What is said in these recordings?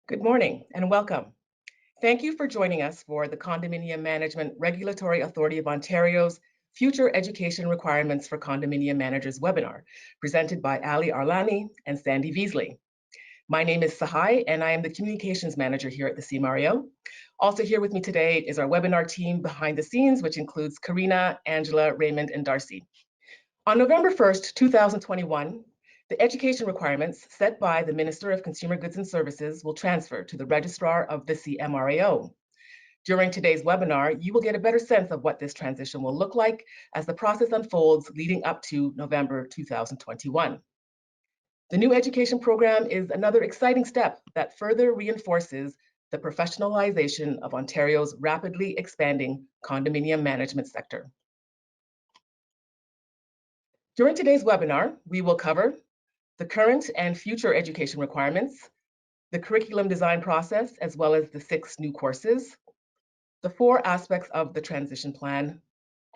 Good morning and welcome. Thank you for joining us for the Condominium Management Regulatory Authority of Ontario's Future Education Requirements for Condominium Managers webinar, presented by Arlani and Sandy Vizely. My name is Sahai, and I am the Communications Manager here at the CMRAO. Also here with me today is our webinar team behind the scenes, which includes Karina, Angela, Raymond, and Darcy. On November 1st, 2021, the education requirements set by the Minister of Consumer Goods and Services will transfer to the Registrar of the CMRAO. During today's webinar, you will get a better sense of what this transition will look like as the process unfolds leading up to November 2021. The new education program is another exciting step that further reinforces the professionalization of Ontario's rapidly expanding condominium management sector. During today's webinar, we will cover the current and future education requirements, the curriculum design process, as well as the 6 new courses, the 4 aspects of the transition plan,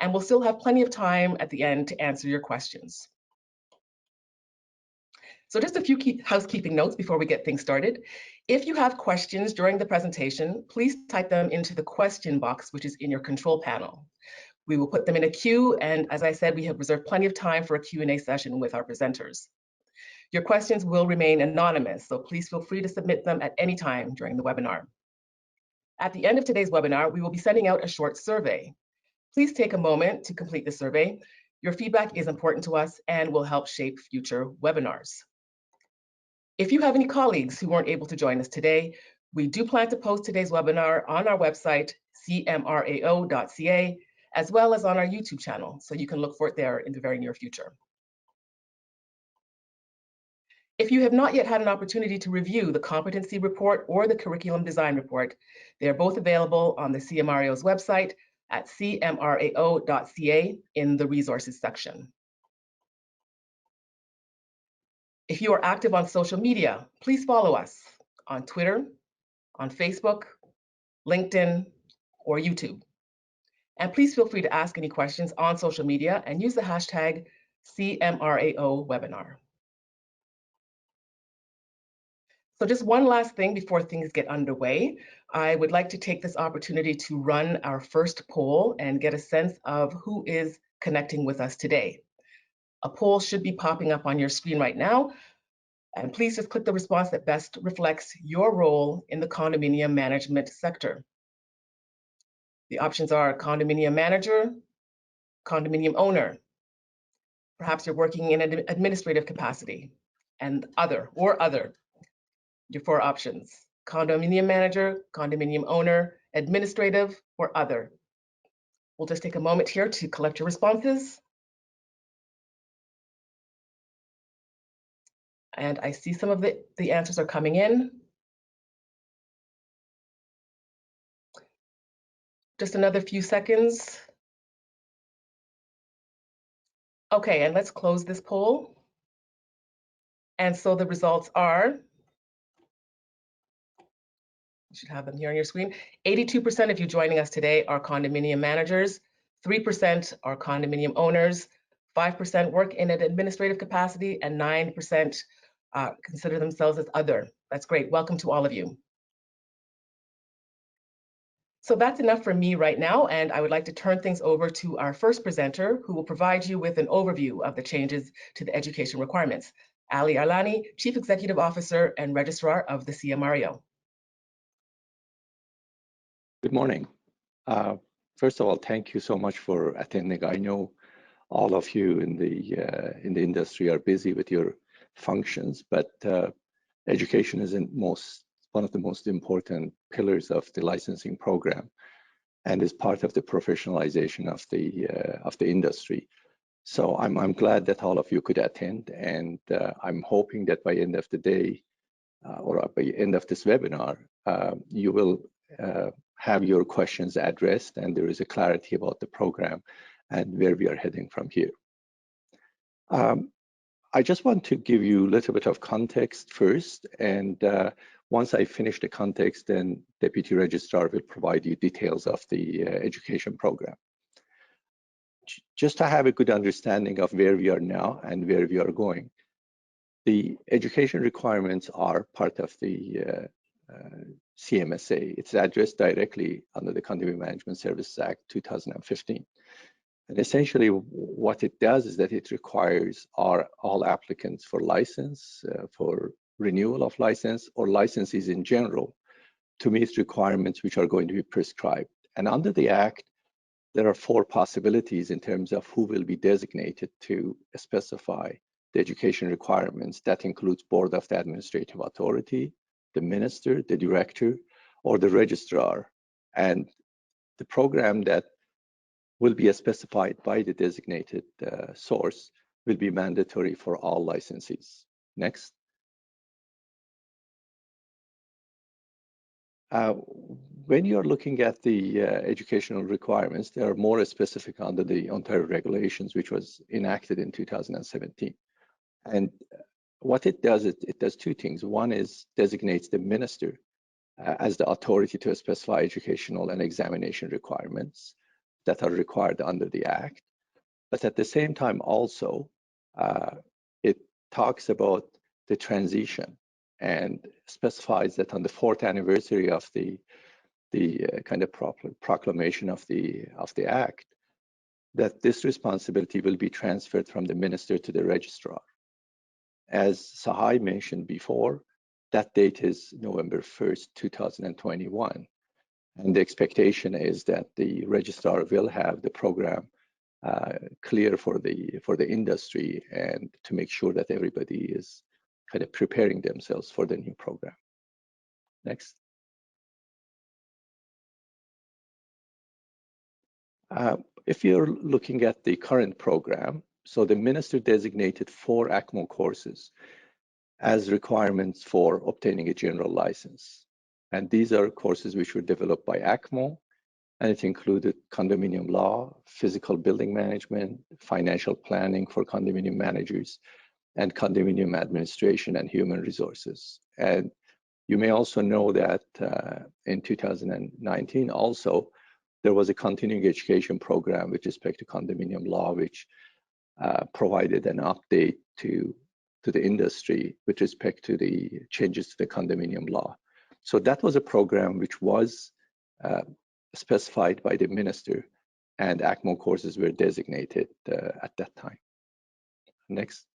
and we'll still have plenty of time at the end to answer your questions. So just a few key housekeeping notes before we get things started. If you have questions during the presentation, please type them into the question box, which is in your control panel. We will put them in a queue, and as I said, we have reserved plenty of time for a Q&A session with our presenters. Your questions will remain anonymous, so please feel free to submit them at any time during the webinar. At the end of today's webinar, we will be sending out a short survey. Please take a moment to complete the survey. Your feedback is important to us and will help shape future webinars. If you have any colleagues who weren't able to join us today, we do plan to post today's webinar on our website, cmrao.ca, as well as on our YouTube channel, so you can look for it there in the very near future. If you have not yet had an opportunity to review the competency report or the curriculum design report, they are both available on the CMRAO's website at cmrao.ca in the resources section. If you are active on social media, please follow us on Twitter, on Facebook, LinkedIn, or YouTube. And please feel free to ask any questions on social media and use the hashtag CMRAOwebinar. So just one last thing before things get underway, I would like to take this opportunity to run our first poll and get a sense of who is connecting with us today. A poll should be popping up on your screen right now, and please just click the response that best reflects your role in the condominium management sector. The options are condominium manager, condominium owner, perhaps you're working in an administrative capacity, and other. Your 4 options: condominium manager, condominium owner, administrative, or other. We'll just take a moment here to collect your responses. And I see some of the answers are coming in. Just another few seconds. Okay, and let's close this poll. And so the results are, you should have them here on your screen. 82% of you joining us today are condominium managers, 3% are condominium owners, 5% work in an administrative capacity, and 9% consider themselves as other. That's great. Welcome to all of you. So that's enough for me right now, and I would like to turn things over to our first presenter, who will provide you with an overview of the changes to the education requirements. Ali Arlani, Chief Executive Officer and Registrar of the CMRAO. Good morning. First of all, thank you so much for attending. I know all of you in the industry are busy with your functions, but education is one of the most important pillars of the licensing program, and is part of the professionalization of the industry. So I'm glad that all of you could attend, and I'm hoping that by end of the day or by end of this webinar, you will have your questions addressed, and there is a clarity about the program and where we are heading from here. I just want to give you a little bit of context first, and once I finish the context, then Deputy Registrar will provide you details of the education program. Just to have a good understanding of where we are now and where we are going. The education requirements are part of the CMSA. It's addressed directly under the Condominium Management Services Act 2015. And essentially what it does is that it requires all applicants for license, for renewal of license, or licenses in general to meet requirements which are going to be prescribed. And under the Act, there are 4 possibilities in terms of who will be designated to specify the education requirements. That includes Board of the Administrative Authority, the Minister, the Director, or the Registrar. And the program that will be specified by the designated source will be mandatory for all licensees. Next. When you're looking at the educational requirements, they are more specific under the Ontario regulations, which was enacted in 2017. And what it does, it does 2 things. One is designates the minister as the authority to specify educational and examination requirements that are required under the Act. But at the same time also, it talks about the transition and specifies that on the 4th anniversary of the kind of proclamation of the Act, that this responsibility will be transferred from the minister to the registrar. As Sahai mentioned before, that date is November 1st, 2021. And the expectation is that the registrar will have the program clear for the industry and to make sure that everybody is kind of preparing themselves for the new program. Next. If you're looking at the current program, so the minister designated 4 ACMO courses as requirements for obtaining a general license. And these are courses which were developed by ACMO, and it included condominium law, physical building management, financial planning for condominium managers, and condominium administration and human resources. And you may also know that in 2019 also, there was a continuing education program with respect to condominium law, which provided an update to the industry with respect to the changes to the condominium law. So that was a program which was specified by the minister, and ACMO courses were designated at that time. Next.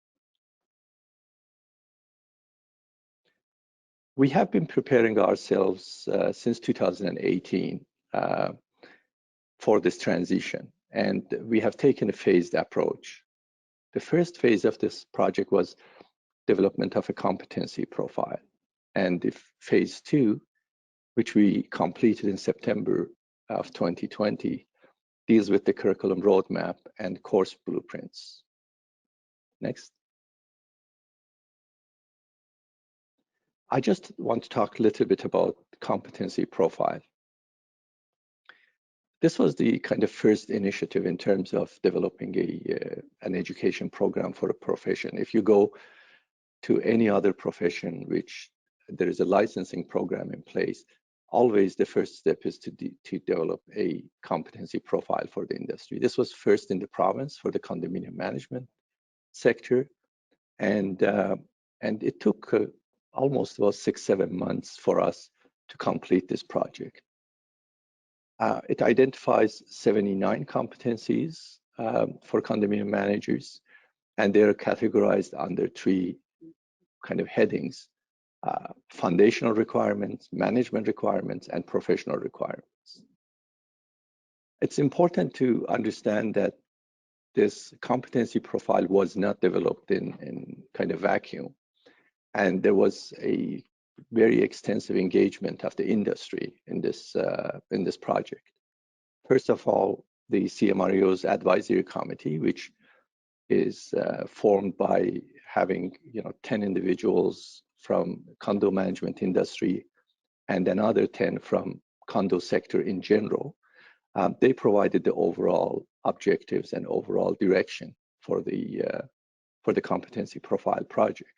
We have been preparing ourselves since 2018 for this transition, and we have taken a phased approach. The first phase of this project was development of a competency profile, and the phase 2, which we completed in September of 2020, deals with the curriculum roadmap and course blueprints. Next. I just want to talk a little bit about competency profile. This was the kind of first initiative in terms of developing an education program for a profession. If you go to any other profession which there is a licensing program in place, always the first step is to develop a competency profile for the industry. This was first in the province for the condominium management sector, and it took almost about 6-7 months for us to complete this project. It identifies 79 competencies for condominium managers, and they're categorized under 3 kind of headings: foundational requirements, management requirements, and professional requirements. It's important to understand that this competency profile was not developed in kind of vacuum, and there was a very extensive engagement of the industry in this project. First of all, the CMRAO's advisory committee, which is formed by having 10 individuals from condo management industry and another 10 from condo sector in general. They provided the overall objectives and overall direction for the competency profile project.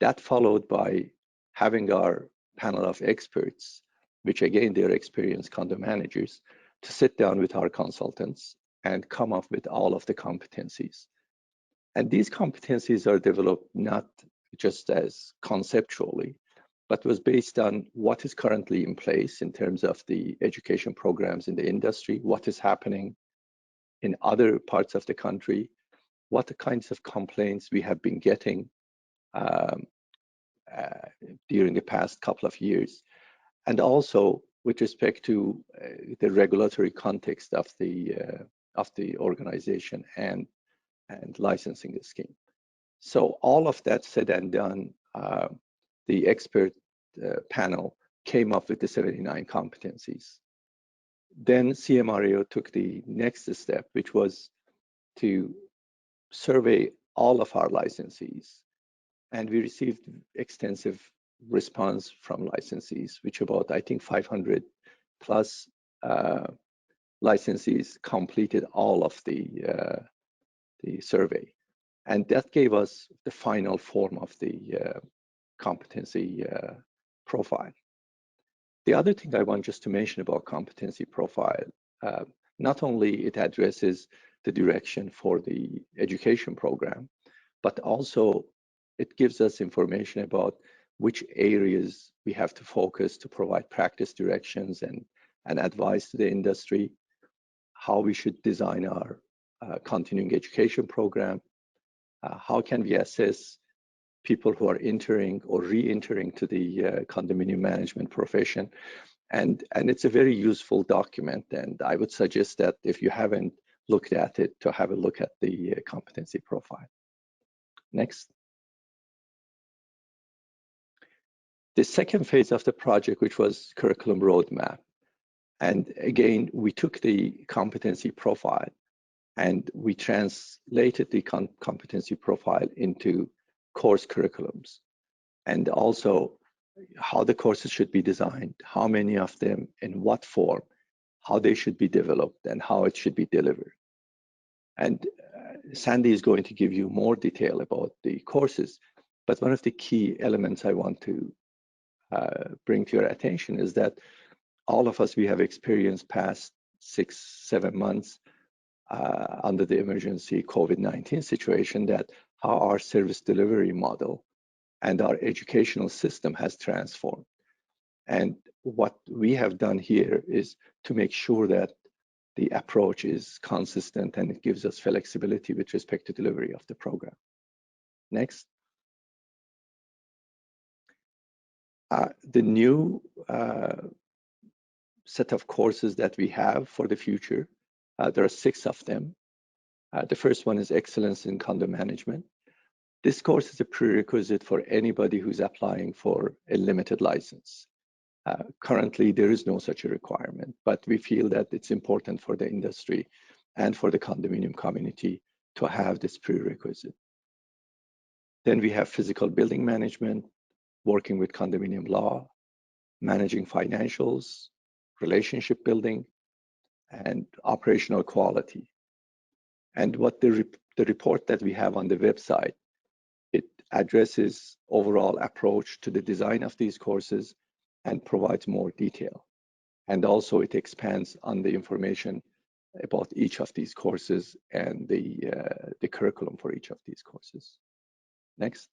That followed by having our panel of experts, which again, they're experienced condo managers, to sit down with our consultants and come up with all of the competencies. And these competencies are developed not just as conceptually, but was based on what is currently in place in terms of the education programs in the industry, what is happening in other parts of the country, what the kinds of complaints we have been getting during the past couple of years, and also with respect to the regulatory context of the organization and licensing scheme. So all of that said and done, the expert panel came up with the 79 competencies. Then CMRAO took the next step, which was to survey all of our licensees. And we received extensive response from licensees, which about, I think, 500 plus licensees completed all of the survey. And that gave us the final form of the competency profile. The other thing I want just to mention about competency profile, not only it addresses the direction for the education program, but also it gives us information about which areas we have to focus to provide practice directions and advice to the industry, how we should design our continuing education program, how can we assess people who are entering or re-entering to the condominium management profession. And it's a very useful document, and I would suggest that if you haven't looked at it, to have a look at the competency profile. Next. The second phase of the project, which was curriculum roadmap. And again, we took the competency profile and we translated the competency profile into course curriculums, and also how the courses should be designed, how many of them, in what form, how they should be developed, and how it should be delivered. And Sandy is going to give you more detail about the courses, but one of the key elements I want to bring to your attention is that all of us, we have experienced past 6-7 months under the emergency COVID-19 situation, that how our service delivery model and our educational system has transformed. And what we have done here is to make sure that the approach is consistent and it gives us flexibility with respect to delivery of the program. Next. The new set of courses that we have for the future, there are 6 of them. The first one is Excellence in Condo Management. This course is a prerequisite for anybody who's applying for a limited license. Currently, there is no such a requirement, but we feel that it's important for the industry and for the condominium community to have this prerequisite. Then we have Physical Building Management, working with condominium law, managing financials, relationship building, and operational quality. And what the report that we have on the website, it addresses overall approach to the design of these courses and provides more detail. And also it expands on the information about each of these courses and the curriculum for each of these courses. Next.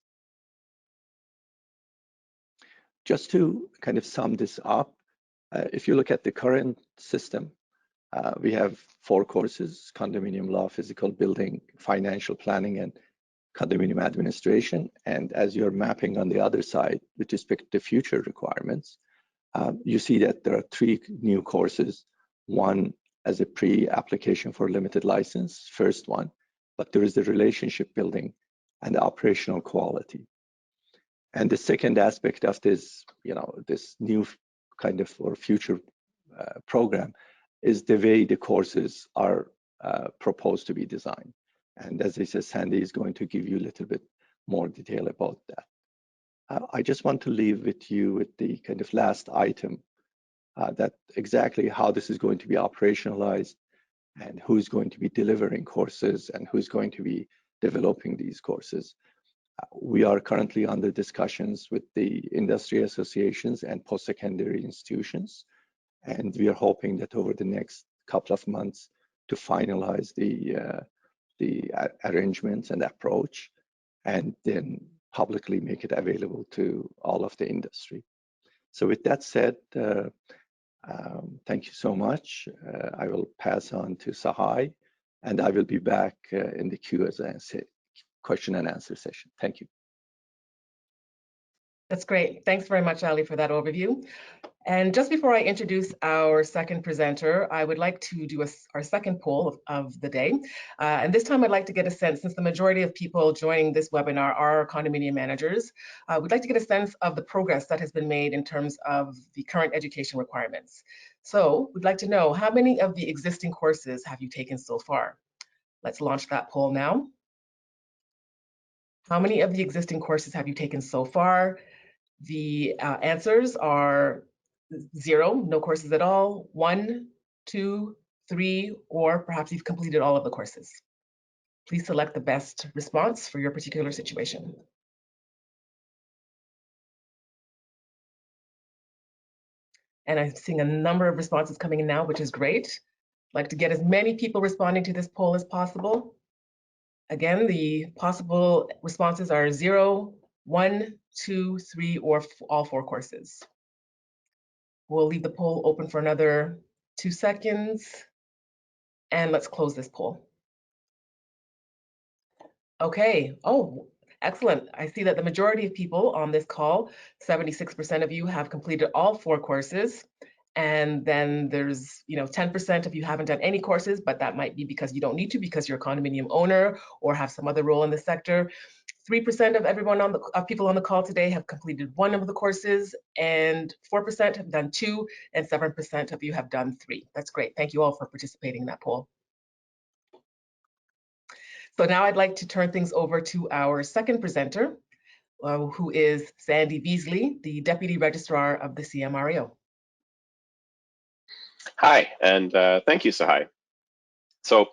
Just to kind of sum this up, if you look at the current system, we have 4 courses: condominium law, physical building, financial planning, and condominium administration. And as you're mapping on the other side with respect to future requirements, you see that there are 3 new courses. One as a pre-application for limited license, first one, but there is the relationship building and the operational quality. And the second aspect of this, this new kind of or future program is the way the courses are proposed to be designed. And as I said, Sandy is going to give you a little bit more detail about that. I just want to leave with you with the kind of last item, that exactly how this is going to be operationalized and who's going to be delivering courses and who's going to be developing these courses. We are currently under discussions with the industry associations and post-secondary institutions, and we are hoping that over the next couple of months to finalize the arrangements and approach, and then publicly make it available to all of the industry. So with that said, thank you so much. I will pass on to Sahai, and I will be back in the Q&A question and answer session. Thank you. That's great. Thanks very much, Ali, for that overview. And just before I introduce our second presenter, I would like to do our second poll of the day. And this time I'd like to get a sense, since the majority of people joining this webinar are condominium managers, we'd like to get a sense of the progress that has been made in terms of the current education requirements. So we'd like to know, how many of the existing courses have you taken so far? Let's launch that poll now. How many of the existing courses have you taken so far? The answers are 0, no courses at all, 1, 2, 3, or perhaps you've completed all of the courses. Please select the best response for your particular situation. And I'm seeing a number of responses coming in now, which is great. I'd like to get as many people responding to this poll as possible. Again, the possible responses are 0, 1, 2, 3, or all 4 courses. We'll leave the poll open for another 2 seconds. And let's close this poll. Okay. Oh, excellent. I see that the majority of people on this call, 76% of you have completed all 4 courses. And then there's, 10% of you haven't done any courses, but that might be because you don't need to, because you're a condominium owner or have some other role in the sector. 3% of everyone people on the call today have completed 1 of the courses, and 4% have done 2, and 7% of you have done 3. That's great. Thank you all for participating in that poll. So now I'd like to turn things over to our second presenter, who is Sandy Vizely, the Deputy Registrar of the CMRAO. Hi, and thank you, Sahai. So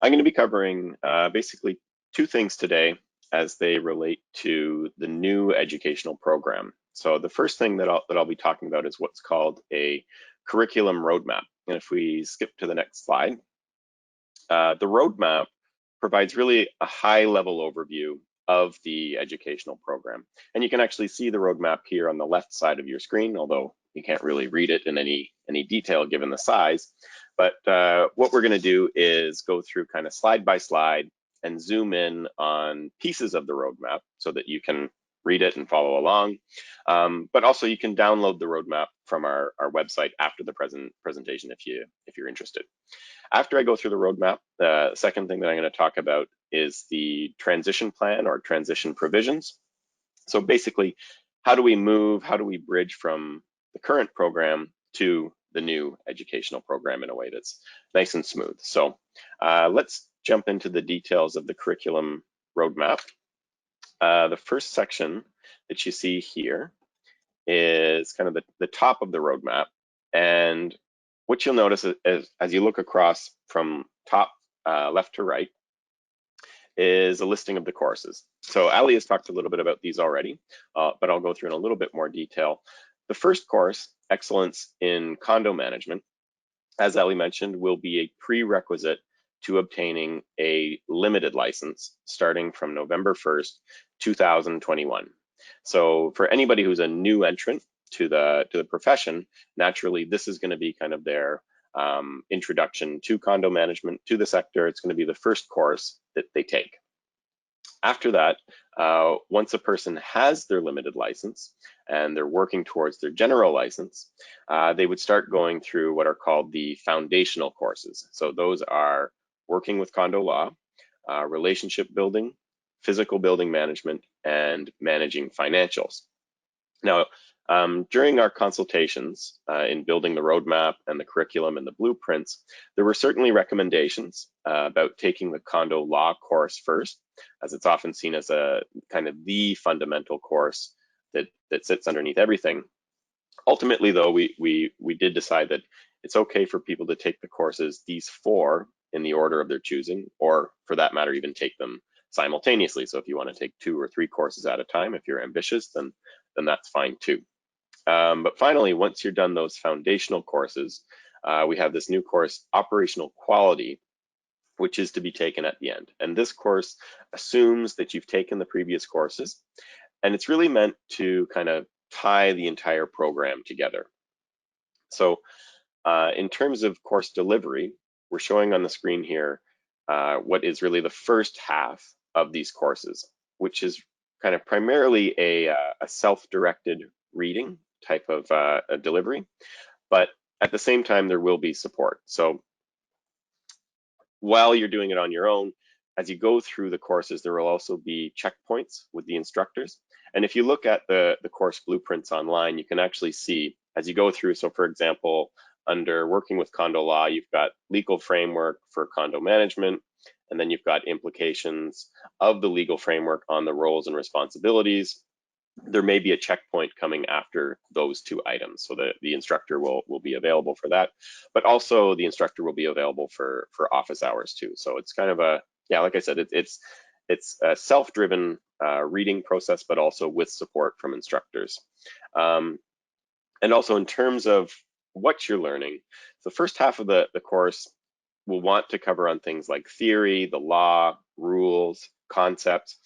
I'm going to be covering basically 2 things today as they relate to the new educational program. So the first thing that I'll be talking about is what's called a curriculum roadmap. And if we skip to the next slide, the roadmap provides really a high-level overview of the educational program. And you can actually see the roadmap here on the left side of your screen, although you can't really read it in any detail given the size. But what we're going to do is go through kind of slide by slide and zoom in on pieces of the roadmap so that you can read it and follow along. But also you can download the roadmap from our website after the presentation if you're interested. After I go through the roadmap, the second thing that I'm going to talk about is the transition plan or transition provisions. So basically, how do we bridge from the current program to the new educational program in a way that's nice and smooth? So let's jump into the details of the curriculum roadmap. The first section that you see here is kind of the top of the roadmap. And what you'll notice is, as you look across from top left to right, is a listing of the courses. So Ali has talked a little bit about these already, but I'll go through in a little bit more detail. The first course, Excellence in Condo Management, as Ali mentioned, will be a prerequisite to obtaining a limited license starting from November 1st, 2021. So for anybody who's a new entrant to the profession, naturally this is going to be kind of their introduction to condo management, to the sector. It's going to be the first course that they take. After that, once a person has their limited license and they're working towards their general license, they would start going through what are called the foundational courses. So those are working with condo law, relationship building, physical building management, and managing financials. Now, during our consultations in building the roadmap and the curriculum and the blueprints, there were certainly recommendations about taking the condo law course first, as it's often seen as a kind of the fundamental course that sits underneath everything. Ultimately, though, we did decide that it's okay for people to take the courses, these 4, in the order of their choosing, or for that matter, even take them simultaneously. So if you want to take 2 or 3 courses at a time, if you're ambitious, then that's fine too. But finally, once you're done those foundational courses, we have this new course, Operational Quality, which is to be taken at the end. And this course assumes that you've taken the previous courses, and it's really meant to kind of tie the entire program together. So in terms of course delivery, we're showing on the screen here what is really the first half of these courses, which is kind of primarily a self-directed reading type of a delivery, but at the same time there will be support. So while you're doing it on your own, as you go through the courses, there will also be checkpoints with the instructors. And if you look at the course blueprints online, you can actually see as you go through, so for example, under working with condo law, you've got legal framework for condo management, and then you've got implications of the legal framework on the roles and responsibilities. There may be a checkpoint coming after those two items, so the instructor will be available for that, but also the instructor will be available for office hours too. So it's kind of a, yeah, like I said, it's a self-driven reading process, but also with support from instructors. And also in terms of what you're learning, the first half of the course will want to cover on things like theory, the law, rules, concepts,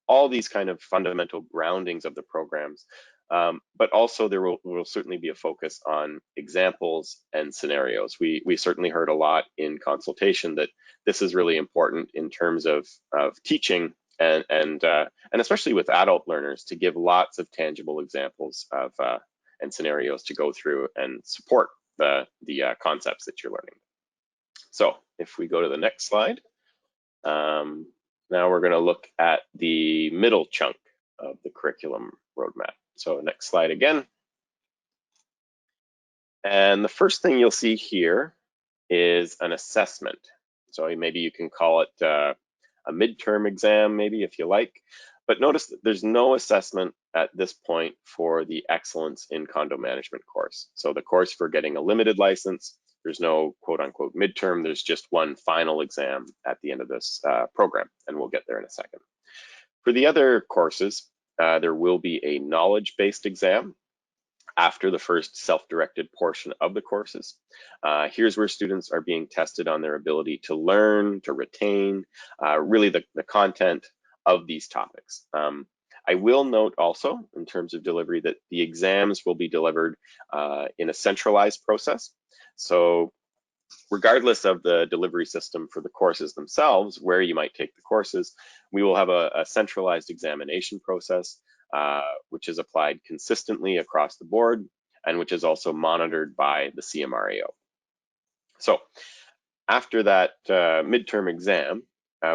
all these kind of fundamental groundings of the programs. But also there will certainly be a focus on examples and scenarios. We certainly heard a lot in consultation that this is really important in terms of teaching and especially with adult learners, to give lots of tangible examples of and scenarios to go through and support the concepts that you're learning. So if we go to the next slide, now we're going to look at the middle chunk of the curriculum roadmap. So next slide again. And the first thing you'll see here is an assessment. So maybe you can call it a midterm exam, maybe, if you like. But notice that there's no assessment at this point for the Excellence in Condo Management course. So the course for getting a limited license, there's no quote unquote midterm, there's just one final exam at the end of this program, and we'll get there in a second. For the other courses, there will be a knowledge-based exam after the first self-directed portion of the courses. Here's where students are being tested on their ability to learn, to retain, really the content of these topics. I will note also, in terms of delivery, that the exams will be delivered in a centralized process. So regardless of the delivery system for the courses themselves, where you might take the courses, we will have a centralized examination process, which is applied consistently across the board and which is also monitored by the CMRAO. So after that midterm exam,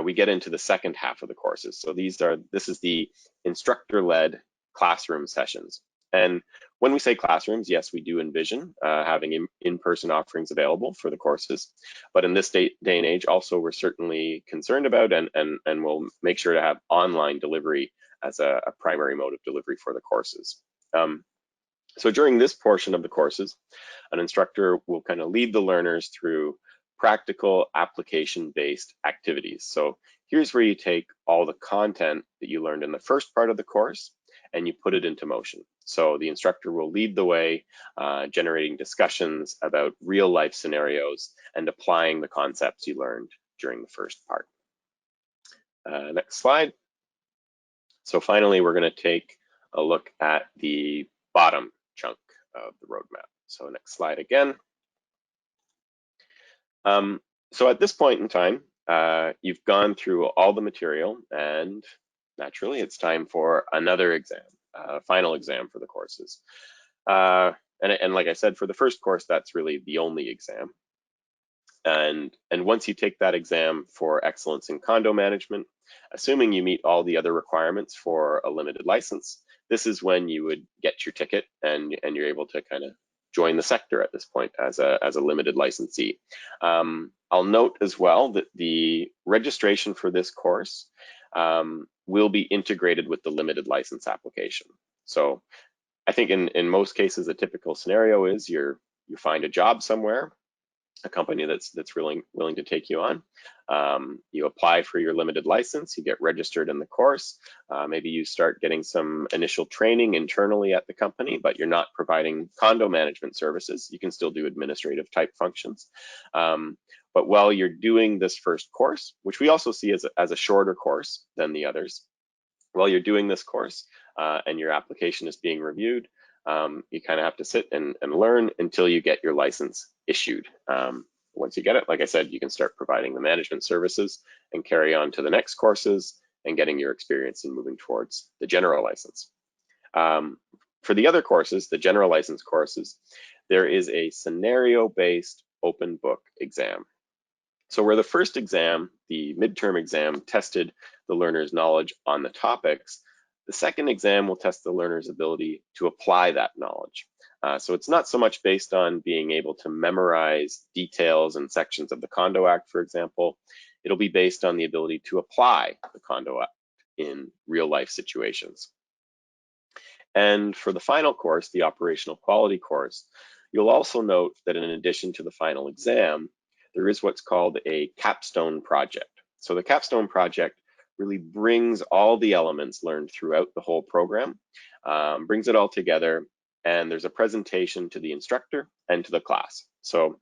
we get into the second half of the courses. So this is the instructor-led classroom sessions. And when we say classrooms, yes, we do envision having in-person offerings available for the courses. But in this day and age, also, we're certainly concerned about and we'll make sure to have online delivery as a primary mode of delivery for the courses. So during this portion of the courses, an instructor will kind of lead the learners through practical application-based activities. So here's where you take all the content that you learned in the first part of the course and you put it into motion. So the instructor will lead the way, generating discussions about real life scenarios and applying the concepts you learned during the first part. Next slide. So finally, we're going to take a look at the bottom chunk of the roadmap. So next slide again. So at this point in time, you've gone through all the material, and naturally it's time for another exam, final exam for the courses. And like I said, for the first course, that's really the only exam. And once you take that exam for Excellence in Condo Management, assuming you meet all the other requirements for a limited license, this is when you would get your ticket and you're able to kind of join the sector at this point as a limited licensee. I'll note as well that the registration for this course will be integrated with the limited license application. So I think in most cases, a typical scenario is you find a job somewhere, a company that's willing to take you on. You apply for your limited license, you get registered in the course. Maybe you start getting some initial training internally at the company, but you're not providing condo management services. You can still do administrative type functions. But while you're doing this first course, which we also see as a shorter course than the others, while you're doing this course and your application is being reviewed, you kind of have to sit and learn until you get your license issued. Once you get it, like I said, you can start providing the management services and carry on to the next courses and getting your experience and moving towards the general license. For the other courses, the general license courses, there is a scenario-based open book exam. So where the first exam, the midterm exam, tested the learner's knowledge on the topics, the second exam will test the learner's ability to apply that knowledge. So it's not so much based on being able to memorize details and sections of the Condo Act, for example. It'll be based on the ability to apply the Condo Act in real life situations. And for the final course, the operational quality course, you'll also note that in addition to the final exam, there is what's called a capstone project. So the capstone project really brings all the elements learned throughout the whole program, brings it all together, and there's a presentation to the instructor and to the class. So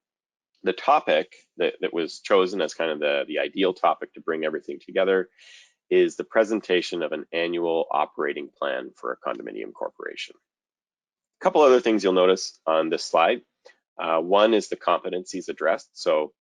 the topic that was chosen as kind of the ideal topic to bring everything together is the presentation of an annual operating plan for a condominium corporation. A couple other things you'll notice on this slide. One is the competencies addressed. So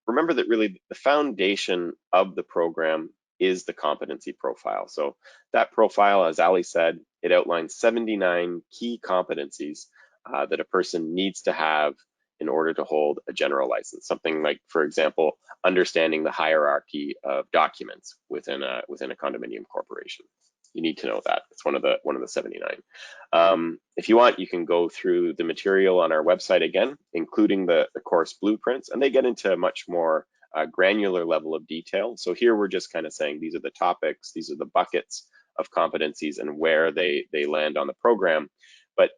remember that really the foundation of the program is the competency profile. So that profile, as Ali said, it outlines 79 key competencies that a person needs to have in order to hold a general license. Something like, for example, understanding the hierarchy of documents within a condominium corporation. You need to know that. It's one of the 79. If you want, you can go through the material on our website again, including the course blueprints, and they get into a much more granular level of detail. So here we're just kind of saying these are the topics, these are the buckets of competencies and where they land on the program. But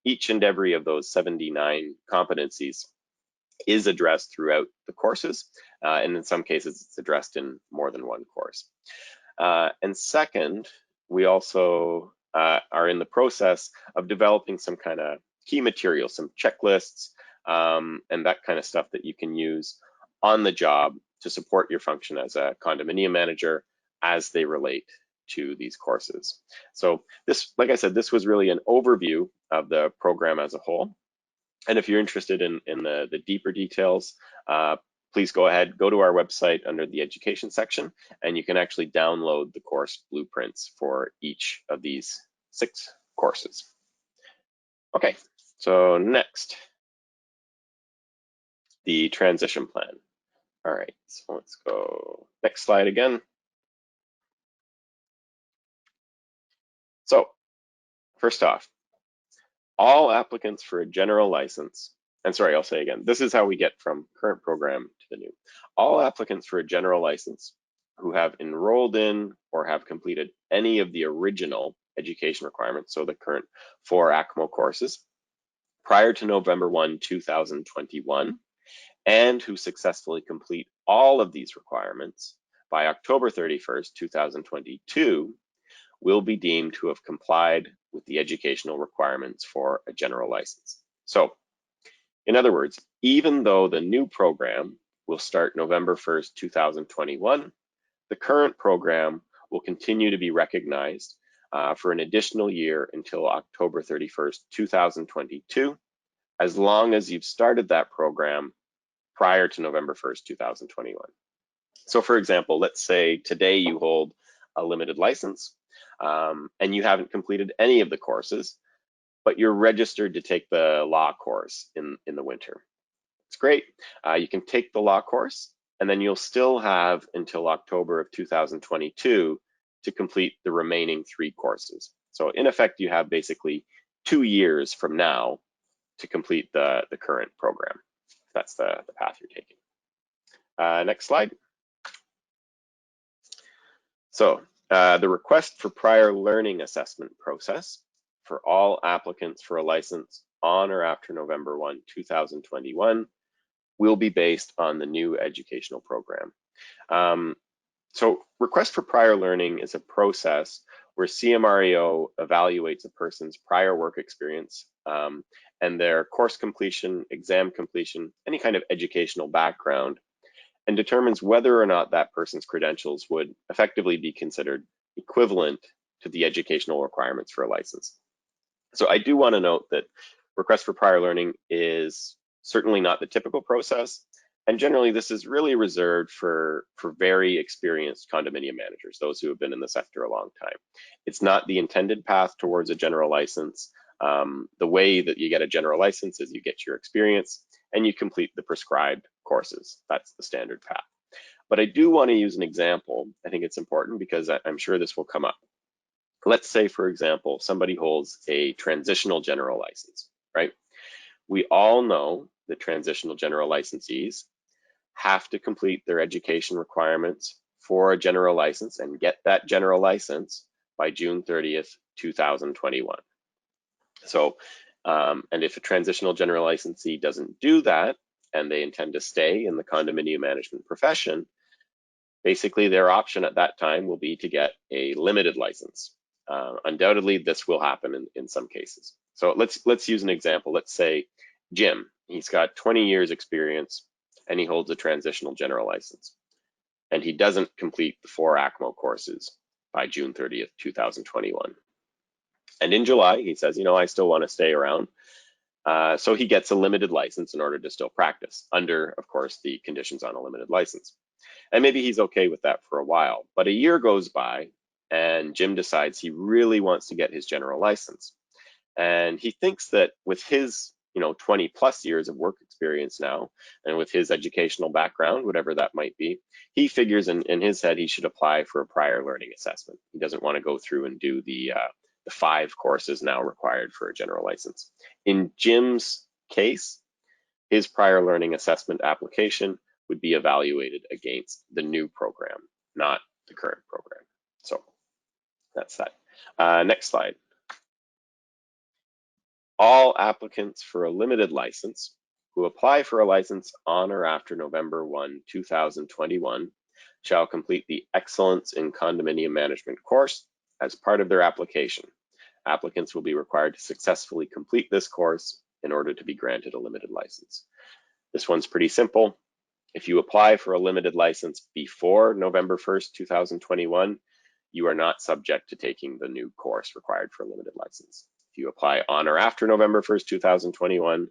each and every of those 79 competencies is addressed throughout the courses, and in some cases it's addressed in more than one course. And second, we also are in the process of developing some kind of key material, some checklists, and that kind of stuff that you can use on the job to support your function as a condominium manager as they relate to these courses. So this, like I said, this was really an overview of the program as a whole. And if you're interested in the deeper details, please go ahead, go to our website under the education section, and you can actually download the course blueprints for each of these 6 courses. Okay, so next, the transition plan. All right, so let's go next slide again. So first off, all applicants for a general license, and sorry, I'll say again, this is how we get from current program to the new. All applicants for a general license who have enrolled in or have completed any of the original education requirements, so the current 4 ACMO courses, prior to November 1, 2021, and who successfully complete all of these requirements by October 31st, 2022, will be deemed to have complied with the educational requirements for a general license. So, in other words, even though the new program will start November 1st, 2021, the current program will continue to be recognized for an additional year until October 31st, 2022, as long as you've started that program prior to November 1st, 2021. So for example, let's say today you hold a limited license and you haven't completed any of the courses, but you're registered to take the law course in the winter. It's great. You can take the law course, and then you'll still have until October of 2022 to complete the remaining 3 courses. So in effect, you have basically 2 years from now to complete the current program. That's the path you're taking. Next slide. So the request for prior learning assessment process for all applicants for a license on or after November 1, 2021 will be based on the new educational program. So request for prior learning is a process where CMRAO evaluates a person's prior work experience and their course completion, exam completion, any kind of educational background, and determines whether or not that person's credentials would effectively be considered equivalent to the educational requirements for a license. So I do want to note that request for prior learning is certainly not the typical process, and generally this is really reserved for very experienced condominium managers, those who have been in the sector a long time. It's not the intended path towards a general license. The way that you get a general license is you get your experience and you complete the prescribed courses. That's the standard path. But I do want to use an example. I think it's important because I'm sure this will come up. Let's say, for example, somebody holds a transitional general license, right? We all know that transitional general licensees have to complete their education requirements for a general license and get that general license by June 30th, 2021. So, and if a transitional general licensee doesn't do that, and they intend to stay in the condominium management profession, basically their option at that time will be to get a limited license. Undoubtedly, this will happen in some cases. So let's use an example. Let's say Jim, he's got 20 years experience and he holds a transitional general license. And he doesn't complete the 4 ACMO courses by June 30th, 2021. And in July, he says, you know, I still want to stay around. So he gets a limited license in order to still practice under, of course, the conditions on a limited license. And maybe he's okay with that for a while, but a year goes by and Jim decides he really wants to get his general license. And he thinks that with his 20 plus years of work experience now, and with his educational background, whatever that might be, he figures in his head he should apply for a prior learning assessment. He doesn't want to go through and do the 5 courses now required for a general license. In Jim's case, his prior learning assessment application would be evaluated against the new program, not the current program. So that's that. Next slide. All applicants for a limited license who apply for a license on or after November 1, 2021 shall complete the Excellence in Condominium Management course as part of their application. Applicants will be required to successfully complete this course in order to be granted a limited license. This one's pretty simple. If you apply for a limited license before November 1st, 2021, you are not subject to taking the new course required for a limited license. If you apply on or after November 1st, 2021,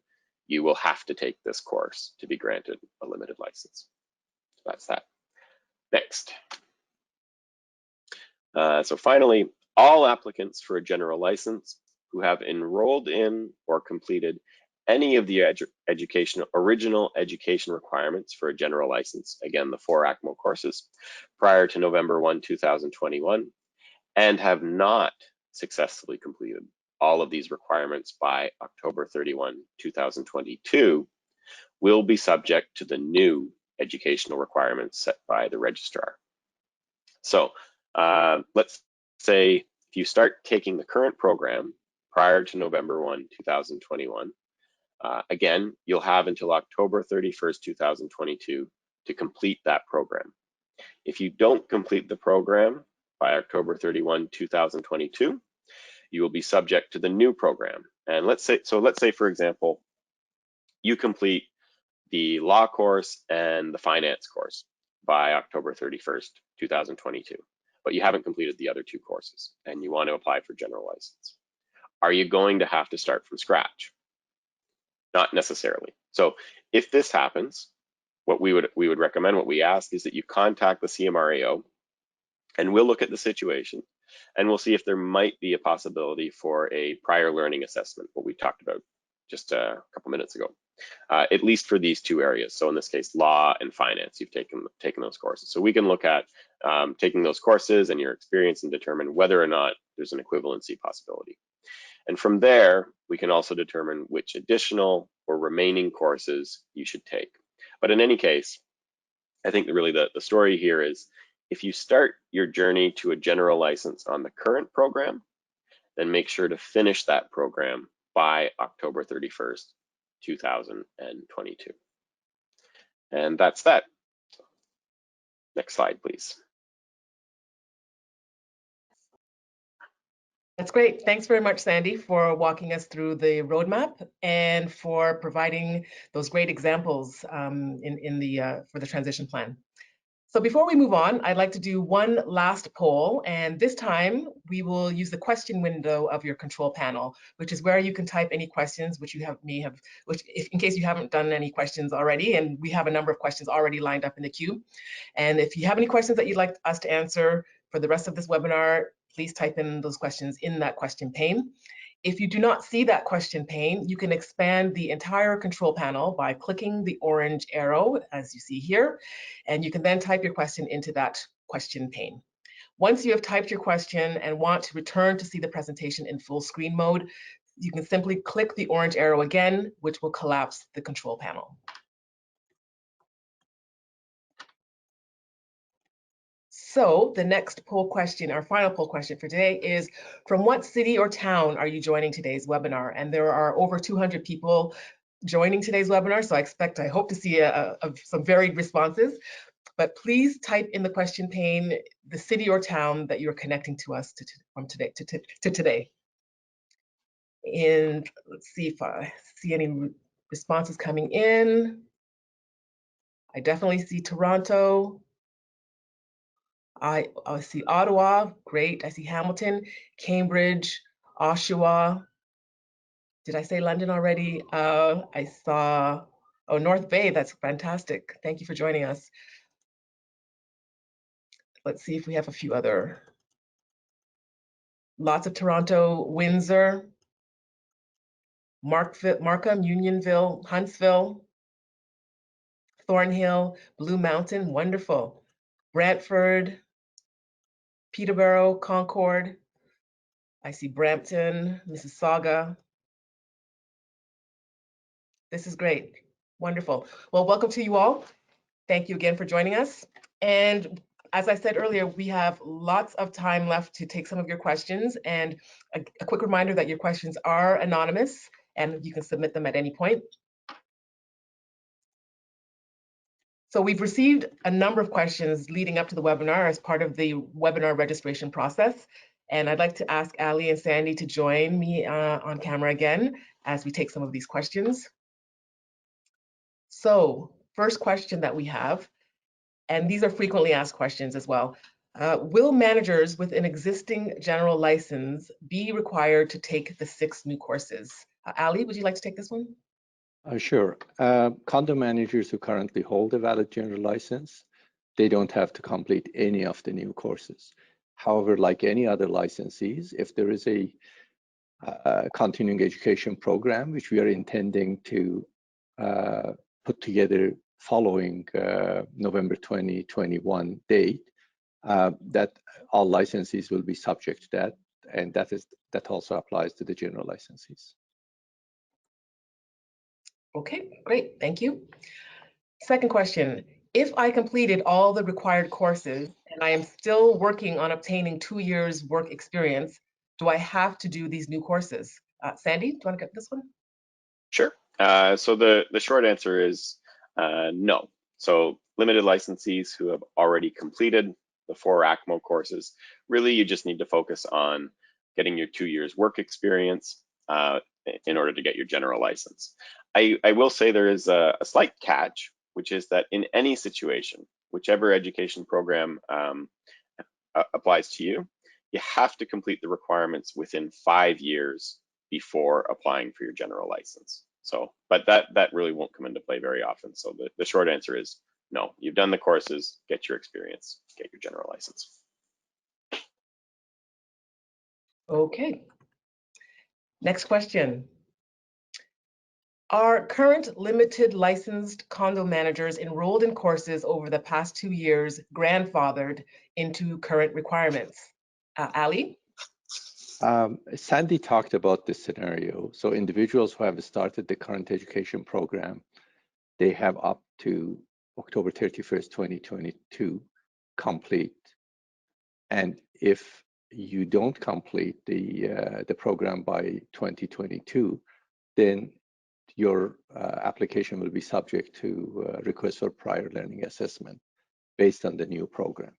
you will have to take this course to be granted a limited license. So that's that. Next. So finally, all applicants for a general license who have enrolled in or completed any of the original education requirements for a general license, again, the 4 ACMO courses, prior to November 1, 2021, and have not successfully completed all of these requirements by October 31, 2022, will be subject to the new educational requirements set by the registrar. So let's say if you start taking the current program prior to November 1, 2021, again, you'll have until October 31st, 2022 to complete that program. If you don't complete the program by October 31, 2022, you will be subject to the new program. And let's say, for example, you complete the law course and the finance course by October 31st, 2022, but you haven't completed the other 2 courses and you want to apply for general license. Are you going to have to start from scratch? Not necessarily. So if this happens, what we would recommend, what we ask is that you contact the CMRAO and we'll look at the situation and we'll see if there might be a possibility for a prior learning assessment, what we talked about just a couple minutes ago, at least for these 2 areas. So in this case, law and finance, you've taken those courses. So we can look at taking those courses and your experience and determine whether or not there's an equivalency possibility. And from there, we can also determine which additional or remaining courses you should take. But in any case, I think really the story here is if you start your journey to a general license on the current program, then make sure to finish that program by October 31st, 2022. And that's that. Next slide, please. That's great. Thanks very much, Sandy, for walking us through the roadmap and for providing those great examples for the transition plan. So before we move on, I'd like to do one last poll, and this time we will use the question window of your control panel, which is where you can type any questions which you in case you haven't done any questions already, and we have a number of questions already lined up in the queue. And if you have any questions that you'd like us to answer for the rest of this webinar, please type in those questions in that question pane. If you do not see that question pane, you can expand the entire control panel by clicking the orange arrow, as you see here, and you can then type your question into that question pane. Once you have typed your question and want to return to see the presentation in full screen mode, you can simply click the orange arrow again, which will collapse the control panel. So the next poll question, our final poll question for today is, from what city or town are you joining today's webinar? And there are over 200 people joining today's webinar, so I hope to see some varied responses. But please type in the question pane the city or town that you're connecting to us from today to today. And let's see if I see any responses coming in. I definitely see Toronto. I see Ottawa, great. I see Hamilton, Cambridge, Oshawa. Did I say London already? I saw, North Bay, that's fantastic. Thank you for joining us. Let's see if we have a few other. Lots of Toronto, Windsor, Markham, Unionville, Huntsville, Thornhill, Blue Mountain, wonderful. Brantford, Peterborough, Concord. I see Brampton, Mississauga. This is great. Wonderful. Well, welcome to you all. Thank you again for joining us. And as I said earlier, we have lots of time left to take some of your questions. And a quick reminder that your questions are anonymous and you can submit them at any point. So we've received a number of questions leading up to the webinar as part of the webinar registration process. And I'd like to ask Ali and Sandy to join me on camera again as we take some of these questions. So first question that we have, and these are frequently asked questions as well. Will managers with an existing general license be required to take the 6 new courses? Ali, would you like to take this one? Sure. Condo managers who currently hold a valid general license, they don't have to complete any of the new courses. However, like any other licensees, if there is a continuing education program, which we are intending to put together following November 2021 date, that all licensees will be subject to that, and that also applies to the general licensees. Okay, great, thank you. Second question, if I completed all the required courses and I am still working on obtaining 2 years work experience, do I have to do these new courses? Sandy, do you want to get this one? Sure. So the short answer is no. So limited licensees who have already completed the 4 ACMO courses, really you just need to focus on getting your 2 years work experience in order to get your general license. I will say there is a slight catch, which is that in any situation, whichever education program applies to you, you have to complete the requirements within 5 years before applying for your general license. So, but that really won't come into play very often. So the short answer is no. You've done the courses, get your experience, get your general license. Okay. Next question. Are current limited licensed condo managers enrolled in courses over the past 2 years grandfathered into current requirements? Ali? Sandy talked about this scenario. So individuals who have started the current education program, they have up to October 31st, 2022 complete. And if you don't complete the program by 2022, then your application will be subject to request for prior learning assessment based on the new program.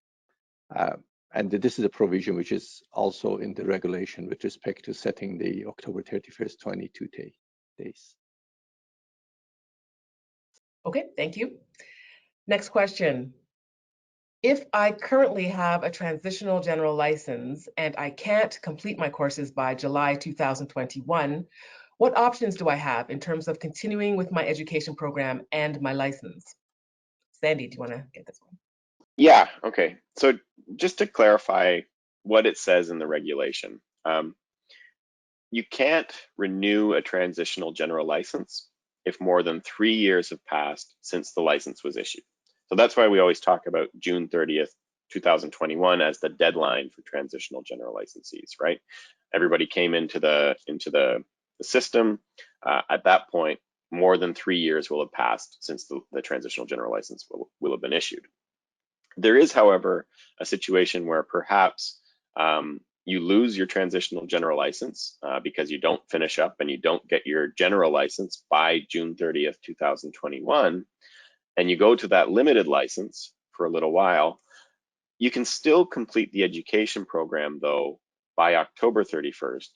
and this is a provision which is also in the regulation with respect to setting the October 31st, 22 days. Okay, thank you. Next question. If I currently have a transitional general license and I can't complete my courses by July 2021, what options do I have in terms of continuing with my education program and my license? Sandy, do you want to get this one? Yeah, okay. So just to clarify what it says in the regulation, you can't renew a transitional general license if more than 3 years have passed since the license was issued. So that's why we always talk about June 30th, 2021 as the deadline for transitional general licensees, right? Everybody came into the system. At that point, more than 3 years will have passed since the transitional general license will have been issued. There is, however, a situation where perhaps you lose your transitional general license because you don't finish up and you don't get your general license by June 30th, 2021, and you go to that limited license for a little while. You can still complete the education program, though, by October 31st,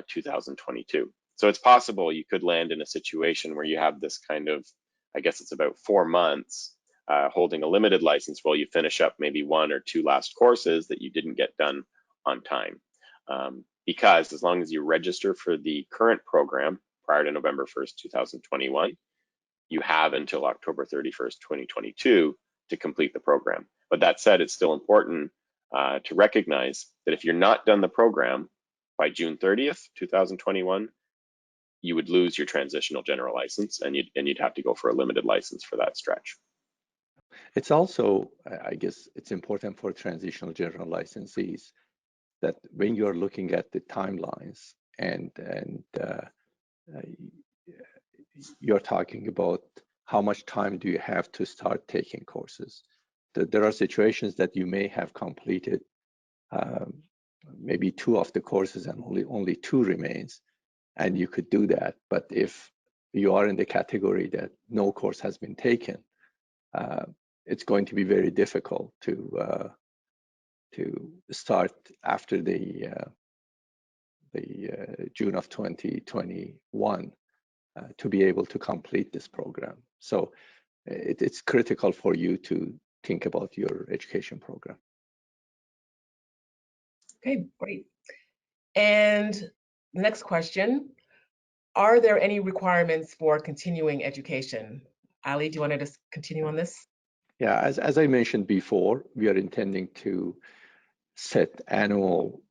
2022. So it's possible you could land in a situation where you have this kind of, I guess it's about 4 months, holding a limited license while you finish up maybe 1 or 2 last courses that you didn't get done on time. Because as long as you register for the current program prior to November 1st, 2021, you have until October 31st, 2022 to complete the program. But that said, it's still important to recognize that if you're not done the program by June 30th, 2021, you would lose your transitional general license and you'd have to go for a limited license for that stretch. It's also, I guess, it's important for transitional general licensees that when you're looking at the timelines and you're talking about how much time do you have to start taking courses. There are situations that you may have completed maybe 2 of the courses and only 2 remains, and you could do that. But if you are in the category that no course has been taken, it's going to be very difficult to start after the June of 2021 to be able to complete this program. So it's critical for you to think about your education program. Okay, great. And next question, are there any requirements for continuing education? Ali, do you want to just continue on this? Yeah, as I mentioned before, we are intending to set annual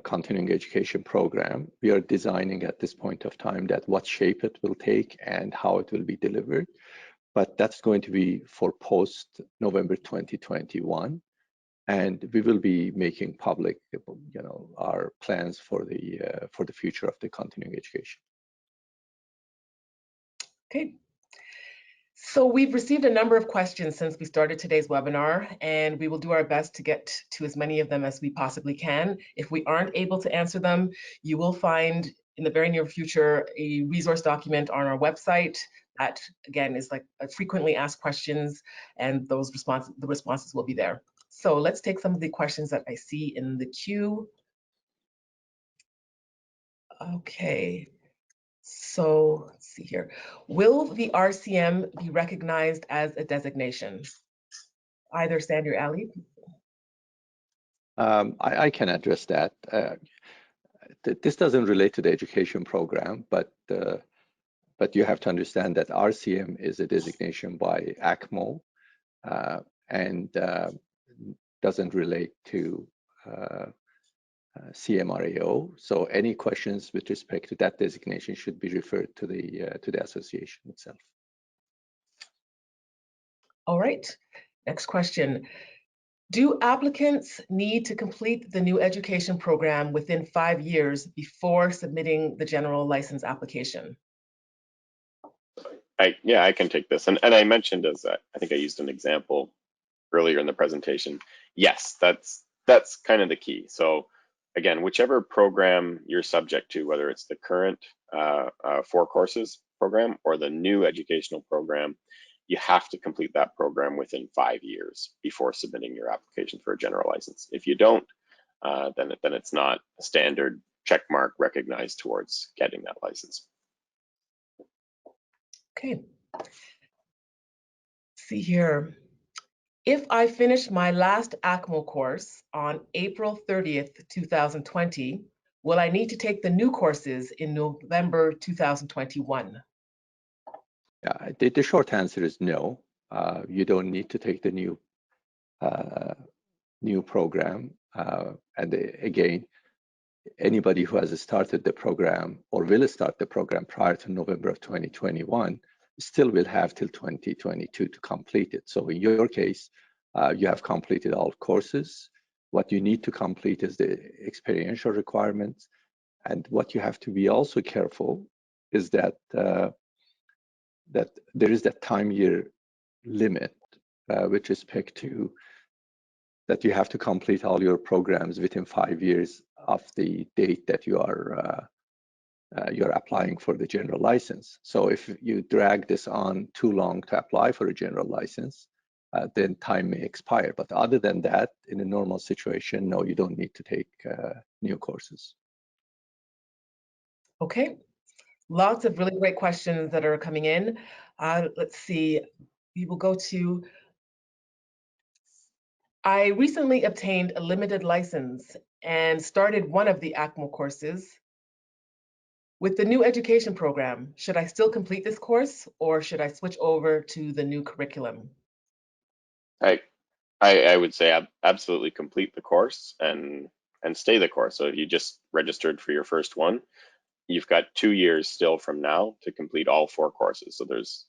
continuing education program. We are designing at this point of time that what shape it will take and how it will be delivered. But that's going to be for post November 2021. And we will be making public, our plans for the future of the continuing education. Okay. So we've received a number of questions since we started today's webinar, and we will do our best to get to as many of them as we possibly can. If we aren't able to answer them, you will find in the very near future a resource document on our website that, again, is like a frequently asked questions, and the responses will be there. So let's take some of the questions that I see in the queue. Okay. So let's see here. Will the RCM be recognized as a designation? Either Sandy or Ali? I can address that. This doesn't relate to the education program, but you have to understand that RCM is a designation by ACMO and doesn't relate to CMRAO. So any questions with respect to that designation should be referred to the association itself. All right. Next question. Do applicants need to complete the new education program within 5 years before submitting the general license application? I can take this. And I mentioned, as I think I used an example earlier in the presentation. Yes, that's kind of the key. So again, whichever program you're subject to, whether it's the current 4 courses program or the new educational program, you have to complete that program within 5 years before submitting your application for a general license. If you don't, then it's not a standard check mark recognized towards getting that license. Okay. See here. If I finish my last ACMO course on April 30th, 2020, will I need to take the new courses in November 2021? Yeah, the short answer is no. You don't need to take the new program. And again, anybody who has started the program or will start the program prior to November of 2021 still will have till 2022 to complete it. So in your case, you have completed all courses. What you need to complete is the experiential requirements. And what you have to be also careful is that that there is that time year limit with respect to that you have to complete all your programs within 5 years of the date that you're applying for the general license. So if you drag this on too long to apply for a general license, then time may expire. But other than that, in a normal situation, no, you don't need to take new courses. Okay, lots of really great questions that are coming in. Let's see, we will go to, I recently obtained a limited license and started one of the ACMO courses. With the new education program, should I still complete this course or should I switch over to the new curriculum? I would say absolutely complete the course and stay the course. So if you just registered for your first one, you've got 2 years still from now to complete all 4 courses. So there's,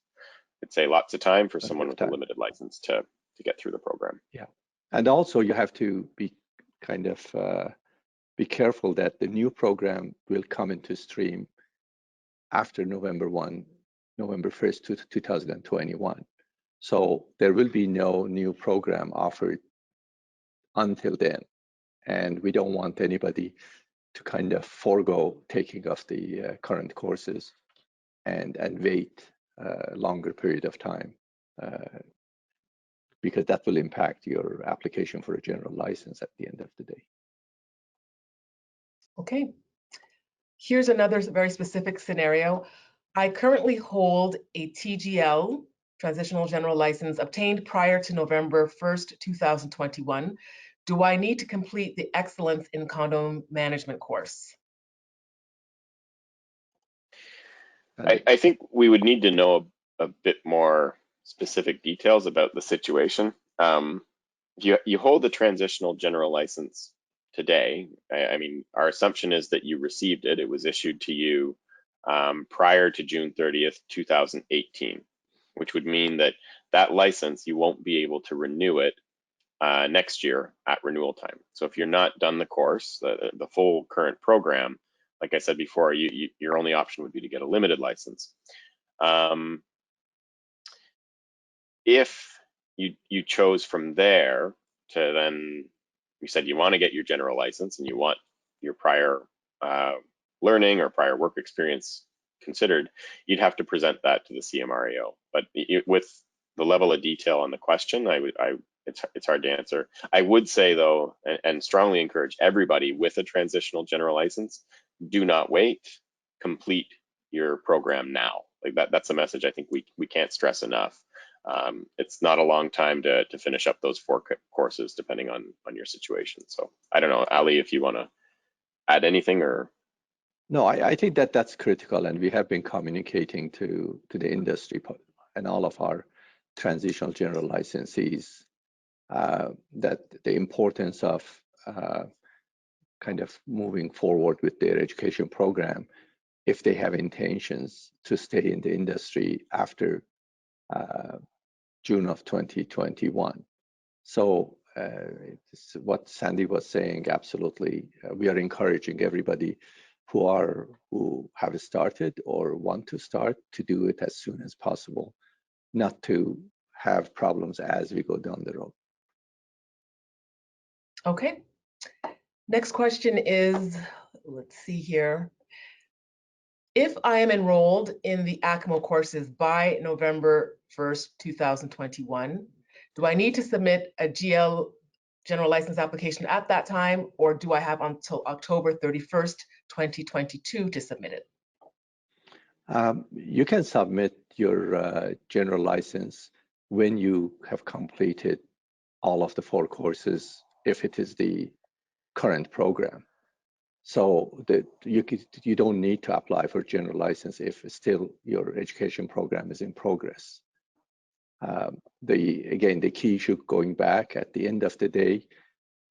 I'd say, lots of time for someone with a limited license to get through the program. Yeah, and also you have to be kind of be careful that the new program will come into stream after November 1st, 2021. So there will be no new program offered until then. And we don't want anybody to kind of forego taking of the current courses and wait a longer period of time because that will impact your application for a general license at the end of the day. Okay, here's another very specific scenario. I currently hold a TGL, Transitional General License, obtained prior to November 1st, 2021. Do I need to complete the Excellence in Condo Management course? I think we would need to know a bit more specific details about the situation. You hold the Transitional General License today. I mean, our assumption is that you received it. It was issued to you prior to June 30th, 2018, which would mean that that license, you won't be able to renew it next year at renewal time. So if you're not done the course, the full current program, like I said before, your only option would be to get a limited license. If you chose from there to then, you said you want to get your general license and you want your prior learning or prior work experience considered, you'd have to present that to the CMRAO. But with the level of detail on the question, it's hard to answer. I would say though, and strongly encourage everybody with a transitional general license, do not wait, complete your program now. Like that's a message I think we can't stress enough. It's not a long time to finish up those 4 courses depending on your situation. So I don't know, Ali, if you want to add anything or. No, I think that's critical, and we have been communicating to the industry and all of our transitional general licensees that the importance of kind of moving forward with their education program if they have intentions to stay in the industry after June of 2021. So what Sandy was saying, absolutely, we are encouraging everybody who have started or want to start to do it as soon as possible, not to have problems as we go down the road. Okay. Next question is, let's see here. If I am enrolled in the ACMO courses by November 1st, 2021, do I need to submit a GL general license application at that time, or do I have until October 31st, 2022 to submit it? You can submit your general license when you have completed all of the 4 courses, if it is the current program. So that you don't need to apply for general license if still your education program is in progress. Again, the key issue going back at the end of the day,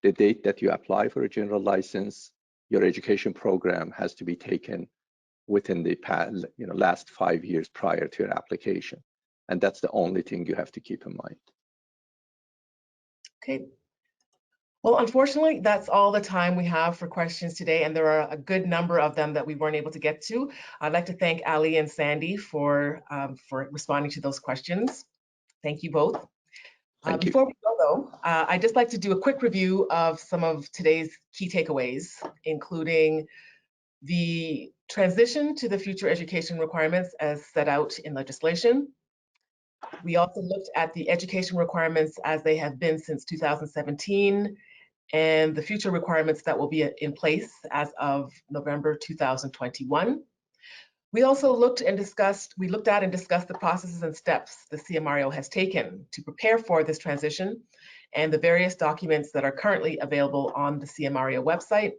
the date that you apply for a general license, your education program has to be taken within the last 5 years prior to your application. And that's the only thing you have to keep in mind. Okay. Well, unfortunately, that's all the time we have for questions today, and there are a good number of them that we weren't able to get to. I'd like to thank Ali and Sandy for responding to those questions. Thank you both. Thank you. Before we go, though, I'd just like to do a quick review of some of today's key takeaways, including the transition to the future education requirements as set out in legislation. We also looked at the education requirements as they have been since 2017 and the future requirements that will be in place as of November 2021. We also looked at and discussed the processes and steps the CMRAO has taken to prepare for this transition and the various documents that are currently available on the CMRAO website.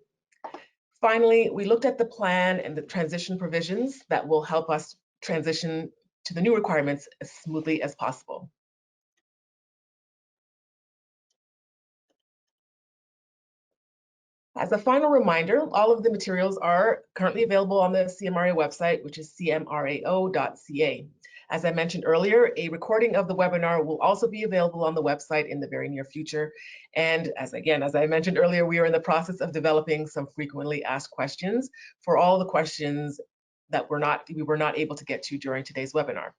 Finally, we looked at the plan and the transition provisions that will help us transition to the new requirements as smoothly as possible. As a final reminder, all of the materials are currently available on the CMRAO website, which is cmrao.ca. As I mentioned earlier, a recording of the webinar will also be available on the website in the very near future. And as I mentioned earlier, we are in the process of developing some frequently asked questions for all the questions that we were not able to get to during today's webinar.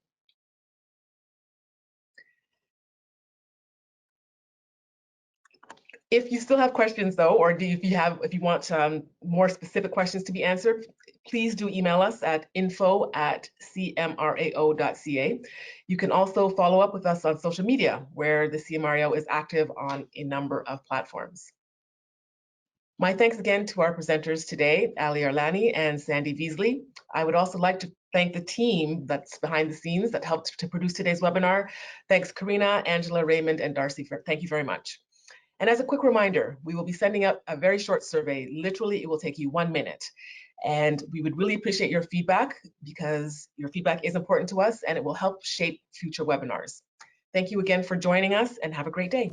If you still have questions though, or if you want more specific questions to be answered, please do email us at info@cmrao.ca. You can also follow up with us on social media, where the CMRAO is active on a number of platforms. My thanks again to our presenters today, Ali Arlani and Sandy Vizely. I would also like to thank the team that's behind the scenes that helped to produce today's webinar. Thanks Karina, Angela, Raymond, and Darcy. Thank you very much. And as a quick reminder, we will be sending out a very short survey. Literally, it will take you 1 minute. And we would really appreciate your feedback because your feedback is important to us and it will help shape future webinars. Thank you again for joining us and have a great day.